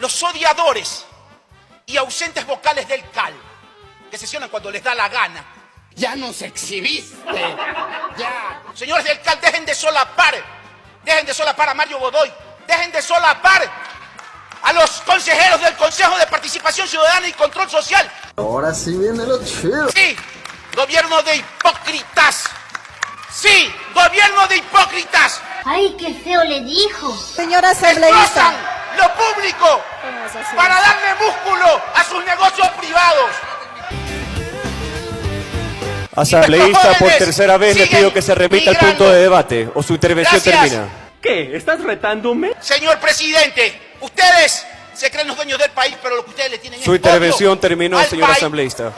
los odiadores y ausentes vocales del CAL, que sesionan cuando les da la gana. Ya nos exhibiste. Ya. Señores del CAL, dejen de solapar a Mario Godoy, dejen de solapar a los consejeros del Consejo de Participación Ciudadana y Control Social. Ahora sí viene lo chido. Sí, gobierno de hipócritas. Sí, gobierno de hipócritas. ¡Ay, qué feo le dijo! Señora Destrozan asambleísta. lo público para darle músculo a sus negocios privados. Asambleísta, por tercera vez le siguen pido que se remita al punto de debate o su intervención Gracias. termina. ¿Qué? ¿Estás retándome? Señor presidente, ustedes se creen los dueños del país, pero lo que ustedes le tienen Su es intervención odio terminó, al señor país. asambleísta.